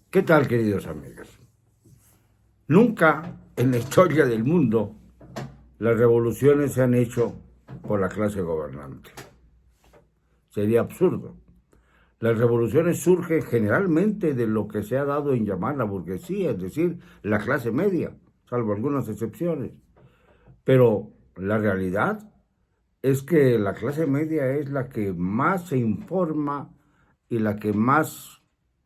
¿Qué tal, queridos amigos? Nunca en la historia del mundo las revoluciones se han hecho por la clase gobernante. Sería absurdo. Las revoluciones surgen generalmente de lo que se ha dado en llamar la burguesía, es decir, la clase media, salvo algunas excepciones. Pero la realidad es que la clase media es la que más se informa y la que más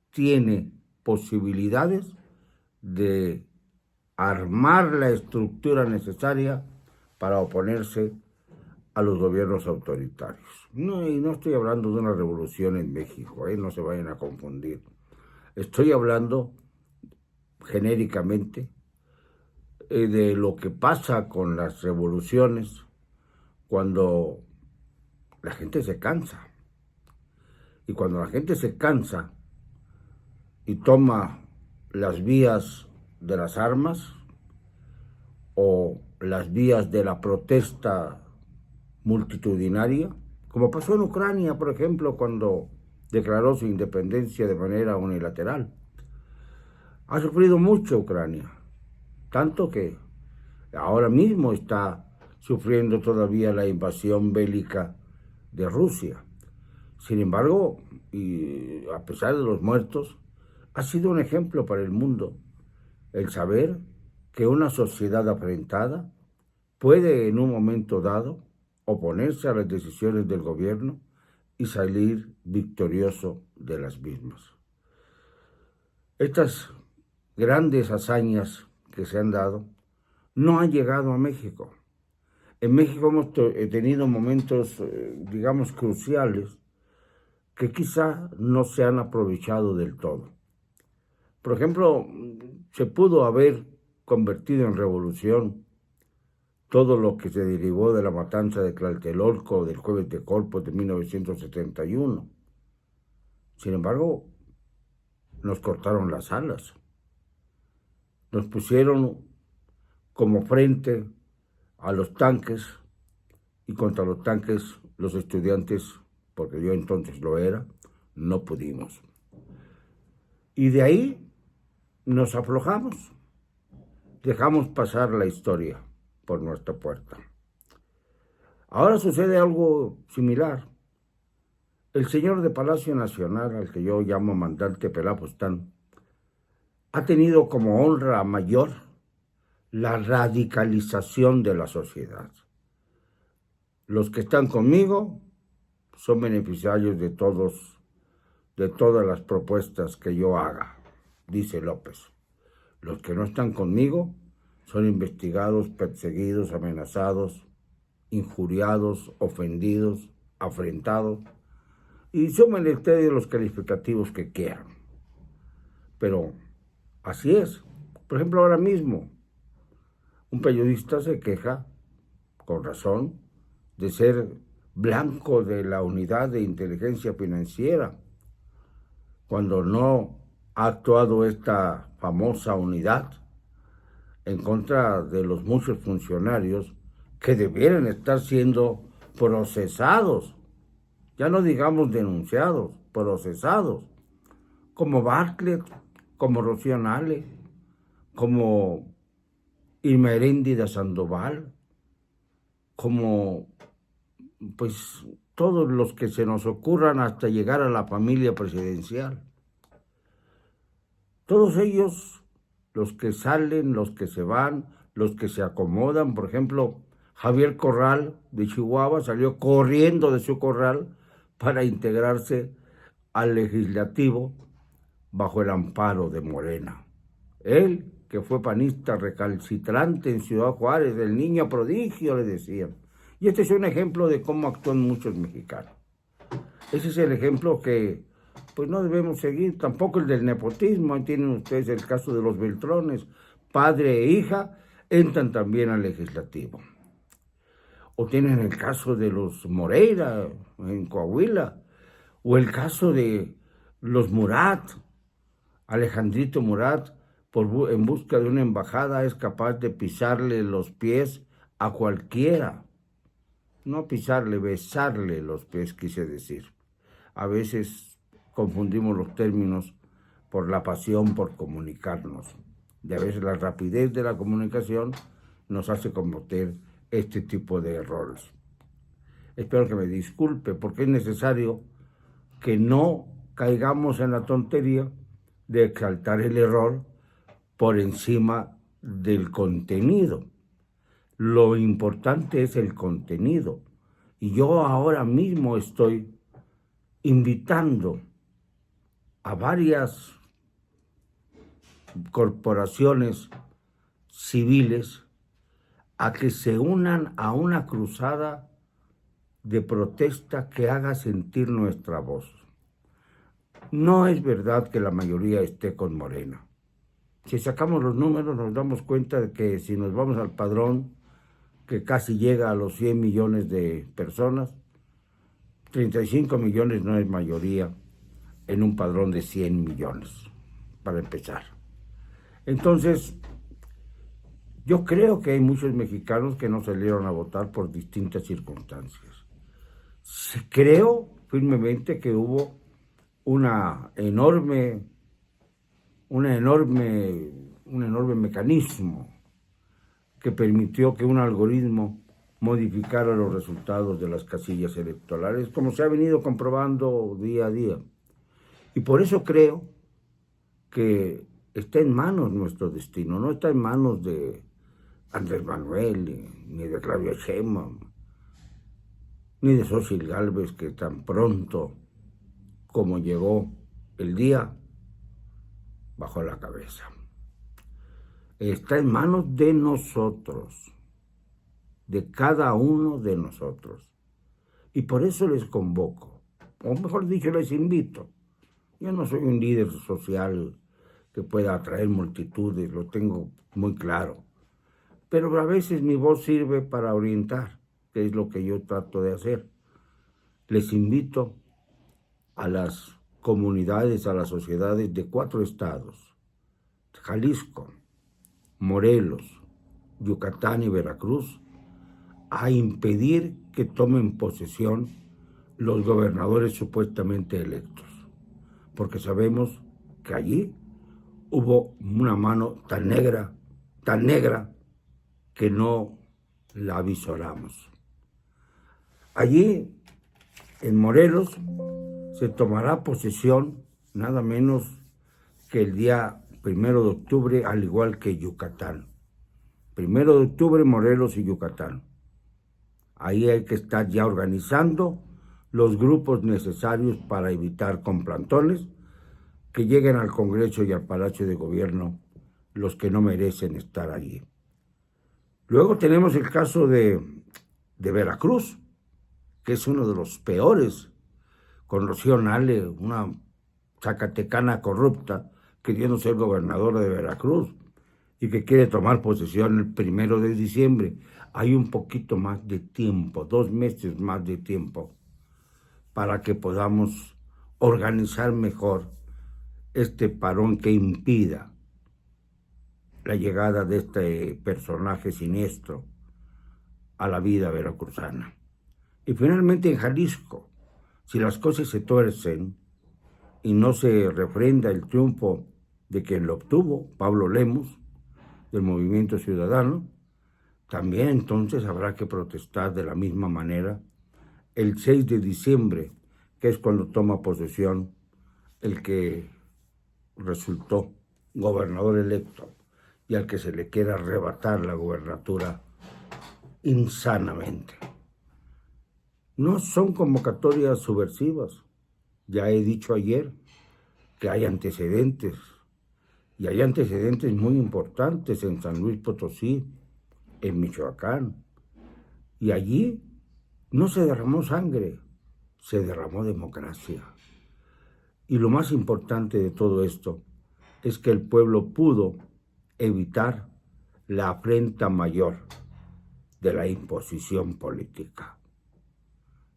tiene posibilidades de armar la estructura necesaria para oponerse a los gobiernos autoritarios. No, y no estoy hablando de una revolución en México, no se vayan a confundir. Estoy hablando genéricamente de lo que pasa con las revoluciones cuando la gente se cansa. Y cuando la gente se cansa y toma las vías de las armas o las vías de la protesta multitudinaria, como pasó en Ucrania, por ejemplo, cuando declaró su independencia de manera unilateral. Ha sufrido mucho Ucrania, tanto que ahora mismo está sufriendo todavía la invasión bélica de Rusia. Sin embargo, y a pesar de los muertos, ha sido un ejemplo para el mundo el saber que una sociedad afrentada puede en un momento dado oponerse a las decisiones del gobierno y salir victorioso de las mismas. Estas grandes hazañas que se han dado no han llegado a México. En México hemos tenido momentos, digamos, cruciales que quizá no se han aprovechado del todo. Por ejemplo, se pudo haber convertido en revolución todo lo que se derivó de la matanza de Tlatelolco del Jueves de Corpus de 1971. Sin embargo, nos cortaron las alas. Nos pusieron como frente a los tanques y contra los tanques los estudiantes, porque yo entonces lo era, no pudimos. Y de ahí nos aflojamos, dejamos pasar la historia por nuestra puerta. Ahora sucede algo similar. El señor de Palacio Nacional, al que yo llamo Mandante Pelapostán, ha tenido como honra mayor la radicalización de la sociedad. Los que están conmigo son beneficiarios de todas las propuestas que yo haga, dice López. Los que no están conmigo son investigados, perseguidos, amenazados, injuriados, ofendidos, afrentados, y sumen ustedes los calificativos que quieran. Pero así es. Por ejemplo, ahora mismo, un periodista se queja, con razón, de ser blanco de la unidad de inteligencia financiera, cuando no ha actuado esta famosa unidad en contra de los muchos funcionarios que debieran estar siendo procesados, ya no digamos denunciados, procesados, como Bartlett, como Rocío Nale, como Irma Heréndida Sandoval, como pues todos los que se nos ocurran hasta llegar a la familia presidencial. Todos ellos, los que salen, los que se van, los que se acomodan, por ejemplo, Javier Corral de Chihuahua salió corriendo de su corral para integrarse al legislativo bajo el amparo de Morena. Él, que fue panista recalcitrante en Ciudad Juárez, el niño prodigio, le decían. Y este es un ejemplo de cómo actúan muchos mexicanos. Ese es el ejemplo que pues no debemos seguir, tampoco el del nepotismo. Ahí tienen ustedes el caso de los Beltrones, padre e hija, entran también al legislativo. O tienen el caso de los Moreira en Coahuila, o el caso de los Murat. Alejandrito Murat, en busca de una embajada, es capaz de pisarle los pies a cualquiera. No pisarle, besarle los pies, quise decir. A veces confundimos los términos, por la pasión por comunicarnos. Y a veces la rapidez de la comunicación nos hace cometer este tipo de errores. Espero que me disculpe, porque es necesario que no caigamos en la tontería de exaltar el error por encima del contenido. Lo importante es el contenido. Y yo ahora mismo estoy invitando a varias corporaciones civiles a que se unan a una cruzada de protesta que haga sentir nuestra voz. No es verdad que la mayoría esté con Morena. Si sacamos los números nos damos cuenta de que si nos vamos al padrón, que casi llega a los 100 millones de personas, 35 millones no es mayoría en un padrón de 100 millones, para empezar. Entonces, yo creo que hay muchos mexicanos que no salieron a votar por distintas circunstancias. Creo firmemente que hubo un enorme mecanismo que permitió que un algoritmo modificara los resultados de las casillas electorales, como se ha venido comprobando día a día. Y por eso creo que está en manos nuestro destino, no está en manos de Andrés Manuel, ni de Claudia Sheinbaum, ni de Xochitl Gálvez, que tan pronto como llegó el día, bajó la cabeza. Está en manos de nosotros, de cada uno de nosotros. Y por eso les convoco, o mejor dicho, les invito. Yo no soy un líder social que pueda atraer multitudes, lo tengo muy claro. Pero a veces mi voz sirve para orientar, que es lo que yo trato de hacer. Les invito a las comunidades, a las sociedades de 4 estados, Jalisco, Morelos, Yucatán y Veracruz, a impedir que tomen posesión los gobernadores supuestamente electos, porque sabemos que allí hubo una mano tan negra, que no la avisoramos. Allí, en Morelos, se tomará posesión nada menos que el día 1 de octubre, al igual que Yucatán. 1 de octubre, Morelos y Yucatán. Ahí hay que estar ya organizando los grupos necesarios para evitar con plantones que lleguen al Congreso y al Palacio de Gobierno los que no merecen estar allí. Luego tenemos el caso de Veracruz, que es uno de los peores, con Rocío Nale, una zacatecana corrupta, queriendo ser gobernadora de Veracruz y que quiere tomar posesión el 1 de diciembre. Hay un poquito más de tiempo, 2 meses más de tiempo, para que podamos organizar mejor este parón que impida la llegada de este personaje siniestro a la vida veracruzana. Y finalmente en Jalisco, si las cosas se tuercen y no se refrenda el triunfo de quien lo obtuvo, Pablo Lemos, del Movimiento Ciudadano, también entonces habrá que protestar de la misma manera el 6 de diciembre, que es cuando toma posesión el que resultó gobernador electo y al que se le quiera arrebatar la gubernatura insanamente. No son convocatorias subversivas. Ya he dicho ayer que hay antecedentes, y hay antecedentes muy importantes en San Luis Potosí, en Michoacán, y allí no se derramó sangre, se derramó democracia. Y lo más importante de todo esto es que el pueblo pudo evitar la afrenta mayor de la imposición política.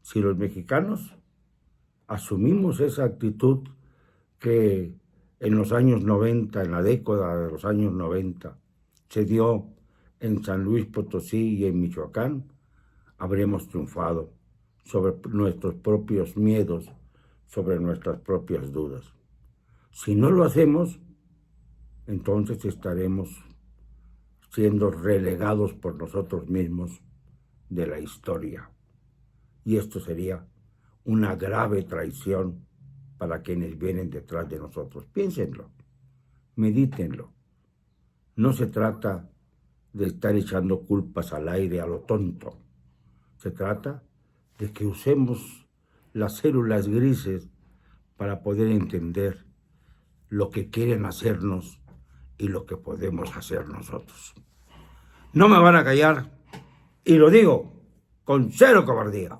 Si los mexicanos asumimos esa actitud que en los años 90, en la década de los años 90, se dio en San Luis Potosí y en Michoacán, habremos triunfado sobre nuestros propios miedos, sobre nuestras propias dudas. Si no lo hacemos, entonces estaremos siendo relegados por nosotros mismos de la historia. Y esto sería una grave traición para quienes vienen detrás de nosotros. Piénsenlo, medítenlo. No se trata de estar echando culpas al aire a lo tonto. Se trata de que usemos las células grises para poder entender lo que quieren hacernos y lo que podemos hacer nosotros. No me van a callar, y lo digo con cero cobardía.